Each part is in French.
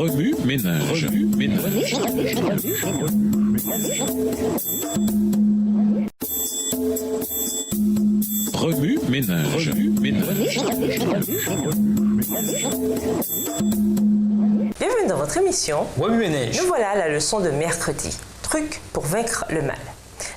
Remue ménage. Remue ménage. Bienvenue dans votre émission. Remue ménage. Nous voilà à la leçon de mercredi. Truc pour vaincre le mal.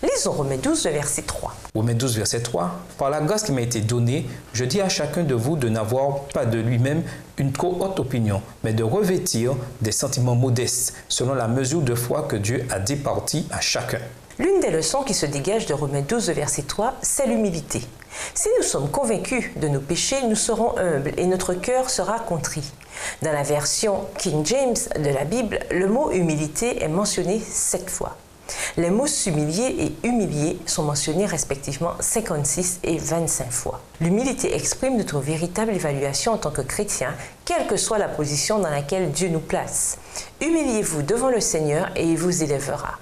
Lisons Romains 12, verset 3. Romains 12, verset 3. Par la grâce qui m'a été donnée, je dis à chacun de vous de n'avoir pas de lui-même une trop haute opinion, mais de revêtir des sentiments modestes, selon la mesure de foi que Dieu a départie à chacun. L'une des leçons qui se dégage de Romains 12, verset 3, c'est l'humilité. Si nous sommes convaincus de nos péchés, nous serons humbles et notre cœur sera contrit. Dans la version King James de la Bible, le mot humilité est mentionné 7 fois. Les mots s'humilier et humilier sont mentionnés respectivement 56 et 25 fois. L'humilité exprime notre véritable évaluation en tant que chrétien, quelle que soit la position dans laquelle Dieu nous place. Humiliez-vous devant le Seigneur et il vous élèvera.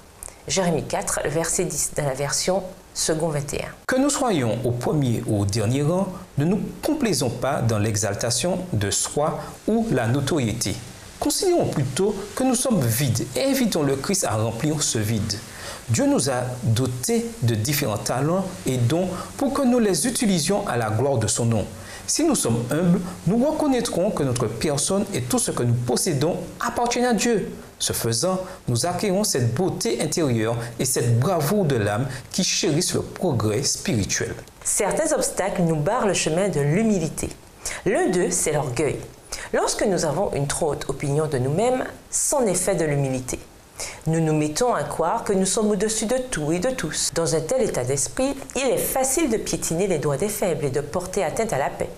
Jérémie 4, verset 10, dans la version second 21. Que nous soyons au premier ou au dernier rang, ne nous complaisons pas dans l'exaltation de soi ou la notoriété. Considérons plutôt que nous sommes vides et invitons le Christ à remplir ce vide. Dieu nous a dotés de différents talents et dons pour que nous les utilisions à la gloire de son nom. Si nous sommes humbles, nous reconnaîtrons que notre personne et tout ce que nous possédons appartiennent à Dieu. Ce faisant, nous acquérons cette beauté intérieure et cette bravoure de l'âme qui chérissent le progrès spirituel. Certains obstacles nous barrent le chemin de l'humilité. L'un d'eux, c'est l'orgueil. Lorsque nous avons une trop haute opinion de nous-mêmes, c'en est fait de l'humilité. Nous nous mettons à croire que nous sommes au-dessus de tout et de tous. Dans un tel état d'esprit, il est facile de piétiner les droits des faibles et de porter atteinte à la paix.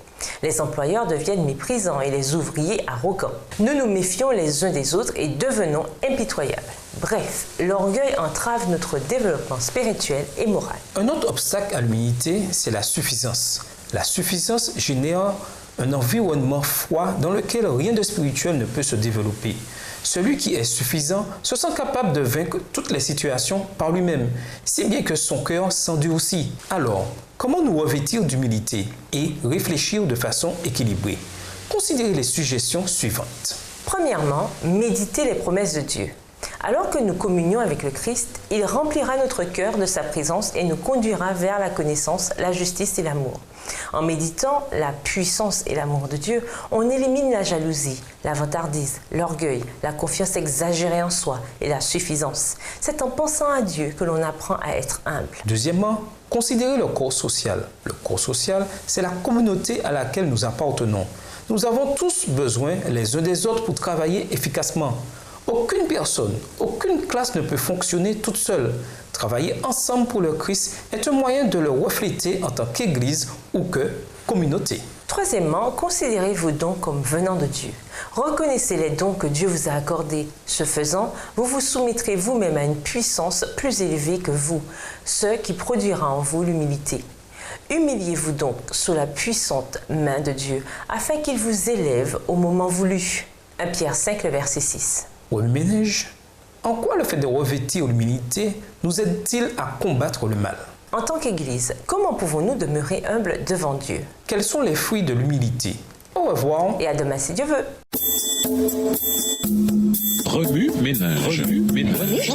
Les employeurs deviennent méprisants et les ouvriers arrogants. Nous nous méfions les uns des autres et devenons impitoyables. Bref, l'orgueil entrave notre développement spirituel et moral. Un autre obstacle à l'humilité, c'est la suffisance. La suffisance génère un environnement froid dans lequel rien de spirituel ne peut se développer. Celui qui est suffisant se sent capable de vaincre toutes les situations par lui-même, si bien que son cœur s'endurcit. Alors, comment nous revêtir d'humilité et réfléchir de façon équilibrée? Considérez les suggestions suivantes. Premièrement, méditez les promesses de Dieu. Alors que nous communions avec le Christ, il remplira notre cœur de sa présence et nous conduira vers la connaissance, la justice et l'amour. En méditant la puissance et l'amour de Dieu, on élimine la jalousie, la vantardise, l'orgueil, la confiance exagérée en soi et la suffisance. C'est en pensant à Dieu que l'on apprend à être humble. Deuxièmement, considérez le corps social. Le corps social, c'est la communauté à laquelle nous appartenons. Nous avons tous besoin les uns des autres pour travailler efficacement. Aucune personne, aucune classe ne peut fonctionner toute seule. Travailler ensemble pour le Christ est un moyen de le refléter en tant qu'Église ou que communauté. Troisièmement, considérez vos dons comme venant de Dieu. Reconnaissez les dons que Dieu vous a accordés. Ce faisant, vous vous soumettrez vous-même à une puissance plus élevée que vous, ce qui produira en vous l'humilité. Humiliez-vous donc sous la puissante main de Dieu, afin qu'il vous élève au moment voulu. 1 Pierre 5, le verset 6. Remue ménage. En quoi le fait de revêtir l'humilité nous aide-t-il à combattre le mal? En tant qu'Église, comment pouvons-nous demeurer humbles devant Dieu? Quels sont les fruits de l'humilité? Au revoir. Et à demain si Dieu veut. Remue ménage. Remue ménage.